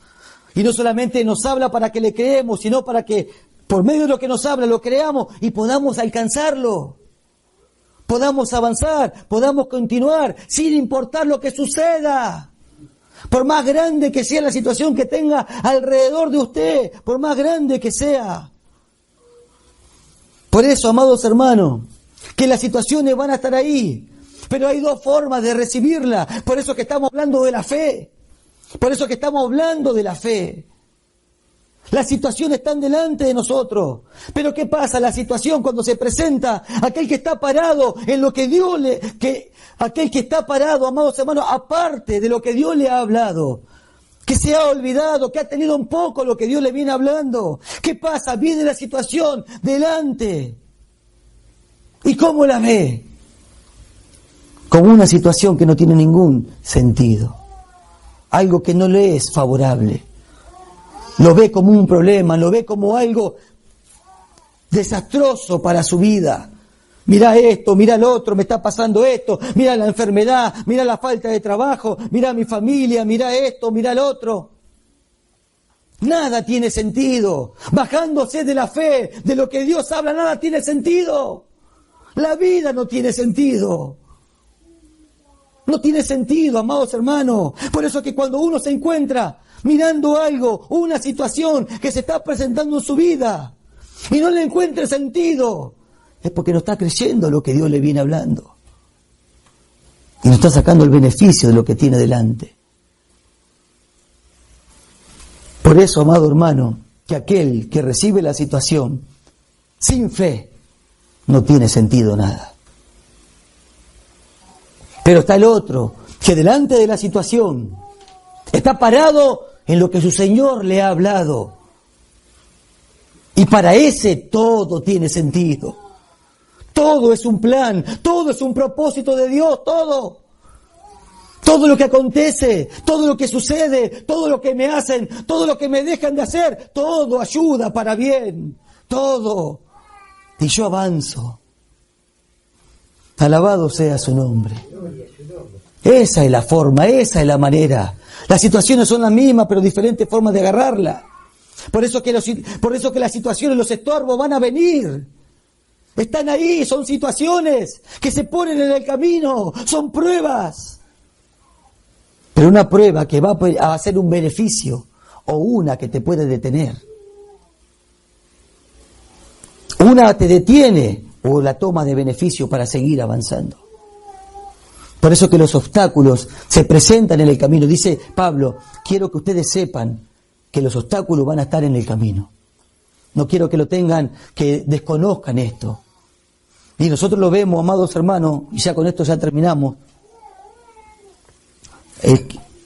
Y no solamente nos habla para que le creemos, sino para que por medio de lo que nos habla, lo creamos y podamos alcanzarlo. Podamos avanzar, podamos continuar, sin importar lo que suceda. Por más grande que sea la situación que tenga alrededor de usted, por más grande que sea. Por eso, amados hermanos, que las situaciones van a estar ahí. Pero hay dos formas de recibirla. Por eso que estamos hablando de la fe. Por eso que estamos hablando de la fe. Las situaciones están delante de nosotros. Pero ¿qué pasa? La situación cuando se presenta, aquel que está parado en lo que Dios aquel que está parado, amados hermanos, aparte de lo que Dios le ha hablado, que se ha olvidado, que ha tenido un poco lo que Dios le viene hablando. ¿Qué pasa? Viene la situación delante. ¿Y cómo la ve? Como una situación que no tiene ningún sentido. algo que no le es favorable. Lo ve como un problema, lo ve como algo desastroso para su vida. Mira esto, mira lo otro, me está pasando esto, mira la enfermedad, mira la falta de trabajo, mira mi familia, mira esto, mira lo otro. Nada tiene sentido. Bajándose de la fe, de lo que Dios habla, nada tiene sentido. La vida no tiene sentido. No tiene sentido, amados hermanos. Por eso que cuando uno se encuentra mirando algo, una situación que se está presentando en su vida, y no le encuentra sentido, es porque no está creyendo lo que Dios le viene hablando. Y no está sacando el beneficio de lo que tiene delante. Por eso, amado hermano, que aquel que recibe la situación sin fe no tiene sentido nada. Pero está el otro, que delante de la situación está parado en lo que su Señor le ha hablado. Y para ese todo tiene sentido. Todo es un plan, todo es un propósito de Dios, todo. Todo lo que acontece, todo lo que sucede, todo lo que me hacen, todo lo que me dejan de hacer, todo ayuda para bien, todo. Y yo avanzo. Alabado sea su nombre. Esa es la forma, esa es la manera. Las situaciones son las mismas, pero diferentes formas de agarrarla. Por eso que las situaciones, los estorbos van a venir. Están ahí, son situaciones que se ponen en el camino, son pruebas. Pero una prueba que va a ser un beneficio o una que te puede detener. Una te detiene o la toma de beneficio para seguir avanzando. Por eso que los obstáculos se presentan en el camino. Dice Pablo, quiero que ustedes sepan que los obstáculos van a estar en el camino. No quiero que lo tengan, que desconozcan esto. Y nosotros lo vemos, amados hermanos, y ya con esto ya terminamos,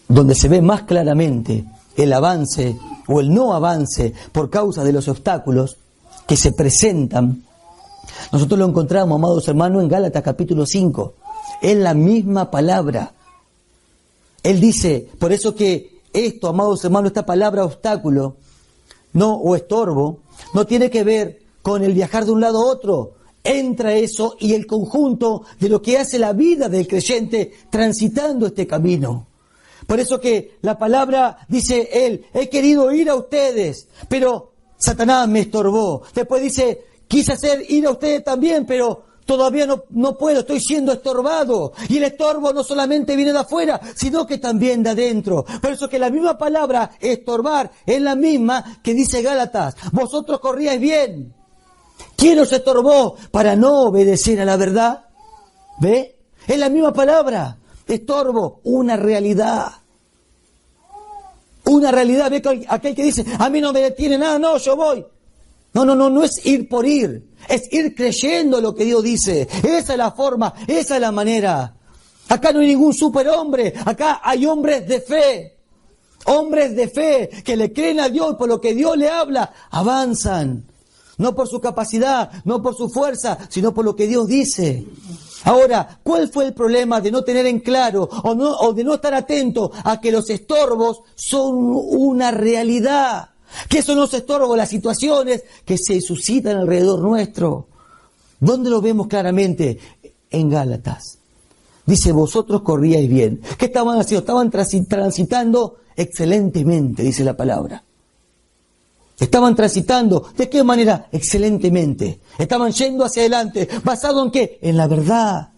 donde se ve más claramente el avance o el no avance por causa de los obstáculos que se presentan. Nosotros lo encontramos, amados hermanos, en Gálatas capítulo 5. Es la misma palabra. Él dice, por eso que esto, amados hermanos, esta palabra obstáculo, no, o estorbo, no tiene que ver con el viajar de un lado a otro. Entra eso y el conjunto de lo que hace la vida del creyente transitando este camino. Por eso que la palabra dice él, he querido ir a ustedes, pero Satanás me estorbó. Después dice, quise ir a ustedes también, pero todavía no puedo, estoy siendo estorbado. Y el estorbo no solamente viene de afuera, sino que también de adentro. Por eso que la misma palabra estorbar es la misma que dice Gálatas. Vosotros corríais bien. ¿Quién os estorbó para no obedecer a la verdad? ¿Ve? Es la misma palabra. Estorbo, una realidad. Una realidad. Ve aquel que dice, a mí no me detiene nada, no, yo voy. No es ir por ir. Es ir creyendo lo que Dios dice. Esa es la forma, esa es la manera. Acá no hay ningún superhombre. Acá hay hombres de fe. Hombres de fe que le creen a Dios por lo que Dios le habla. Avanzan. No por su capacidad, no por su fuerza, sino por lo que Dios dice. Ahora, ¿cuál fue el problema de no tener en claro o de no estar atento a que los estorbos son una realidad? ¿Qué son los estorbos? Las situaciones que se suscitan alrededor nuestro. ¿Dónde lo vemos claramente? En Gálatas. Dice, vosotros corríais bien. ¿Qué estaban haciendo? Estaban transitando excelentemente, dice la palabra. Estaban transitando, ¿de qué manera? Excelentemente. Estaban yendo hacia adelante. ¿Basado en qué? En la verdad.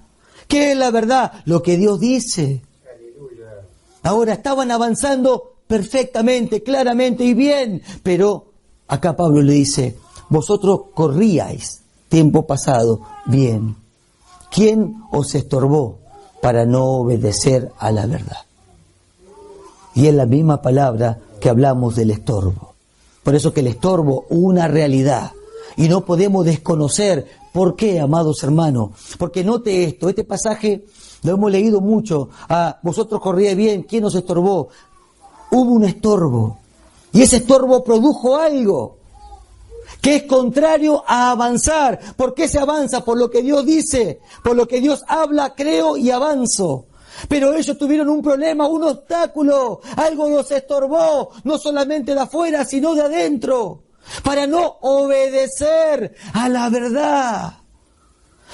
¿Qué es la verdad? Lo que Dios dice. Aleluya. Ahora estaban avanzando perfectamente, claramente y bien. Pero acá Pablo le dice, vosotros corríais tiempo pasado bien. ¿Quién os estorbó para no obedecer a la verdad? Y es la misma palabra que hablamos del estorbo. Por eso que el estorbo, una realidad. Y no podemos desconocer. ¿Por qué, amados hermanos? Porque note esto, este pasaje lo hemos leído mucho. Vosotros corríais bien, ¿quién os estorbó? Hubo un estorbo. Y ese estorbo produjo algo que es contrario a avanzar. ¿Por qué se avanza? Por lo que Dios dice, por lo que Dios habla, creo y avanzo. Pero ellos tuvieron un problema, un obstáculo, algo los estorbó, no solamente de afuera, sino de adentro, para no obedecer a la verdad.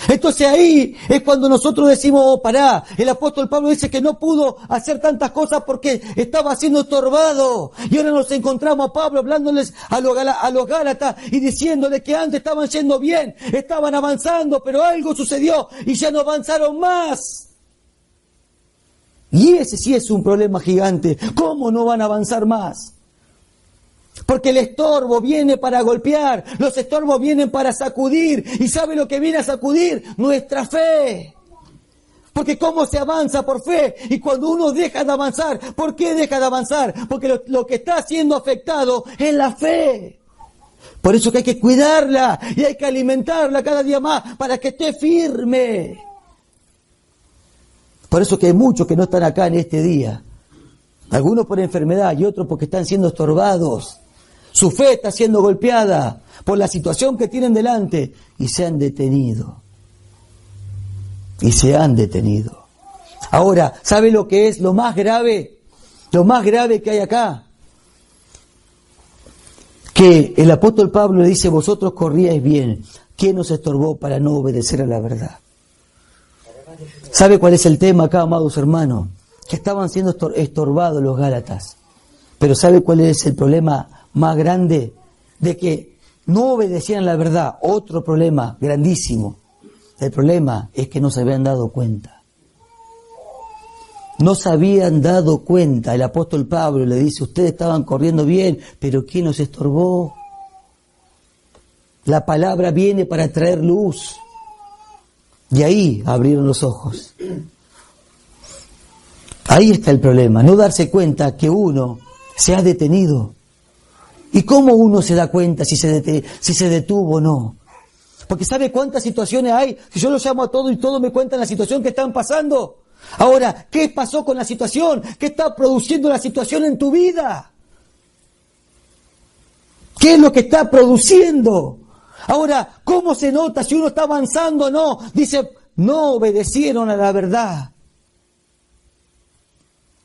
Entonces ahí es cuando nosotros decimos, oh, pará, el apóstol Pablo dice que no pudo hacer tantas cosas porque estaba siendo estorbado. Y ahora nos encontramos a Pablo hablándoles a los Gálatas y diciéndoles que antes estaban yendo bien, estaban avanzando, pero algo sucedió y ya no avanzaron más. Y ese sí es un problema gigante. ¿Cómo no van a avanzar más? Porque el estorbo viene para golpear, los estorbos vienen para sacudir. ¿Y sabe lo que viene a sacudir? Nuestra fe. Porque ¿cómo se avanza por fe? Y cuando uno deja de avanzar, ¿por qué deja de avanzar? Porque lo que está siendo afectado es la fe. Por eso que hay que cuidarla y hay que alimentarla cada día más para que esté firme. Por eso que hay muchos que no están acá en este día. Algunos por enfermedad y otros porque están siendo estorbados. Su fe está siendo golpeada por la situación que tienen delante y se han detenido. Y se han detenido. Ahora, ¿sabe lo que es lo más grave? Lo más grave que hay acá. Que el apóstol Pablo le dice, vosotros corríais bien. ¿Quién os estorbó para no obedecer a la verdad? ¿Sabe cuál es el tema acá, amados hermanos? Que estaban siendo estorbados los Gálatas. Pero ¿sabe cuál es el problema más grande? De que no obedecían la verdad. Otro problema grandísimo. El problema es que no se habían dado cuenta. No se habían dado cuenta. El apóstol Pablo le dice, ustedes estaban corriendo bien, pero ¿quién os estorbó? La palabra viene para traer luz. Y ahí abrieron los ojos. Ahí está el problema, no darse cuenta que uno se ha detenido. ¿Y cómo uno se da cuenta si se detuvo o no? Porque ¿sabe cuántas situaciones hay? Si yo los llamo a todos y todos me cuentan la situación que están pasando. Ahora, ¿qué pasó con la situación? ¿Qué está produciendo la situación en tu vida? ¿Qué es lo que está produciendo? Ahora, ¿cómo se nota si uno está avanzando o no? Dice, no obedecieron a la verdad.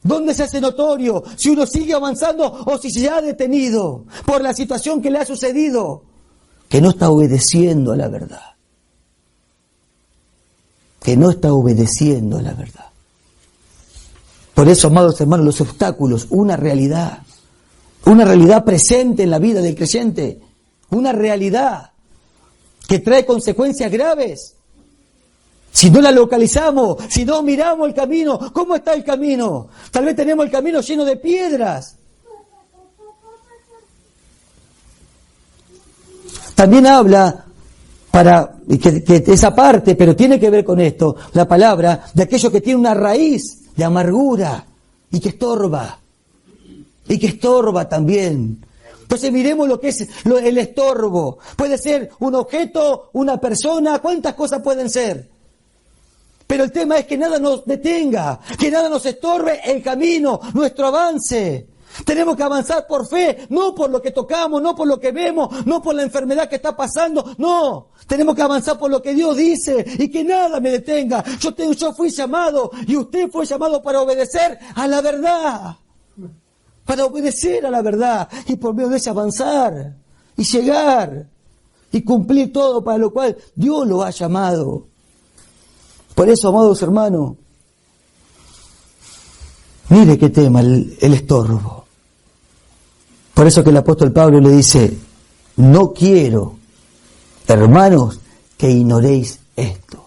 ¿Dónde se hace notorio si uno sigue avanzando o si se ha detenido por la situación que le ha sucedido? Que no está obedeciendo a la verdad. Que no está obedeciendo a la verdad. Por eso, amados hermanos, los obstáculos, una realidad presente en la vida del creyente, una realidad que trae consecuencias graves. Si no la localizamos, si no miramos el camino, ¿cómo está el camino? Tal vez tenemos el camino lleno de piedras. También habla, que esa parte, pero tiene que ver con esto, la palabra, de aquello que tiene una raíz de amargura y que estorba. Y que estorba también. Entonces miremos lo que es el estorbo. Puede ser un objeto, una persona, cuántas cosas pueden ser. Pero el tema es que nada nos detenga, que nada nos estorbe el camino, nuestro avance. Tenemos que avanzar por fe, no por lo que tocamos, no por lo que vemos, no por la enfermedad que está pasando, no. Tenemos que avanzar por lo que Dios dice y que nada me detenga. Yo fui llamado y usted fue llamado para obedecer a la verdad. Para obedecer a la verdad y por medio de ese avanzar y llegar y cumplir todo para lo cual Dios lo ha llamado. Por eso, amados hermanos, mire qué tema el estorbo. Por eso que el apóstol Pablo le dice, no quiero, hermanos, que ignoréis esto.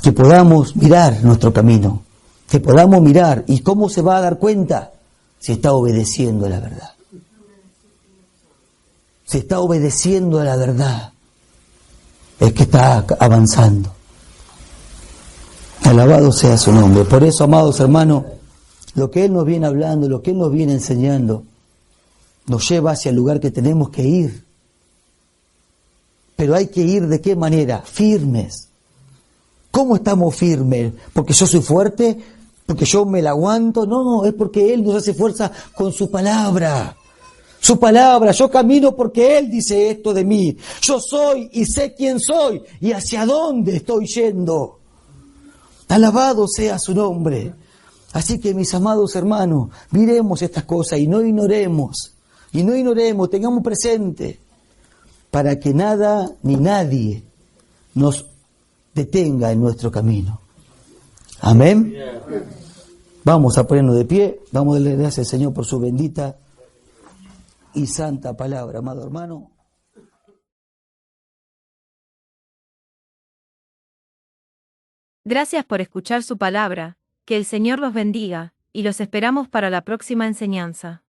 Que podamos mirar nuestro camino, que podamos mirar. ¿Y cómo se va a dar cuenta? Si está obedeciendo a la verdad. Si está obedeciendo a la verdad, es que está avanzando. Alabado sea su nombre. Por eso, amados hermanos, lo que Él nos viene hablando, lo que Él nos viene enseñando, nos lleva hacia el lugar que tenemos que ir. Pero hay que ir ¿de qué manera? Firmes. ¿Cómo estamos firmes? ¿Porque yo soy fuerte? ¿Porque yo me la aguanto? No, es porque Él nos hace fuerza con su palabra. Su palabra, yo camino porque Él dice esto de mí. Yo soy y sé quién soy y hacia dónde estoy yendo. Alabado sea su nombre. Así que, mis amados hermanos, miremos estas cosas y no ignoremos, tengamos presente, para que nada ni nadie nos detenga en nuestro camino. Amén. Vamos a ponernos de pie, vamos a darle gracias al Señor por su bendita y santa palabra, amado hermano. Gracias por escuchar su palabra, que el Señor los bendiga, y los esperamos para la próxima enseñanza.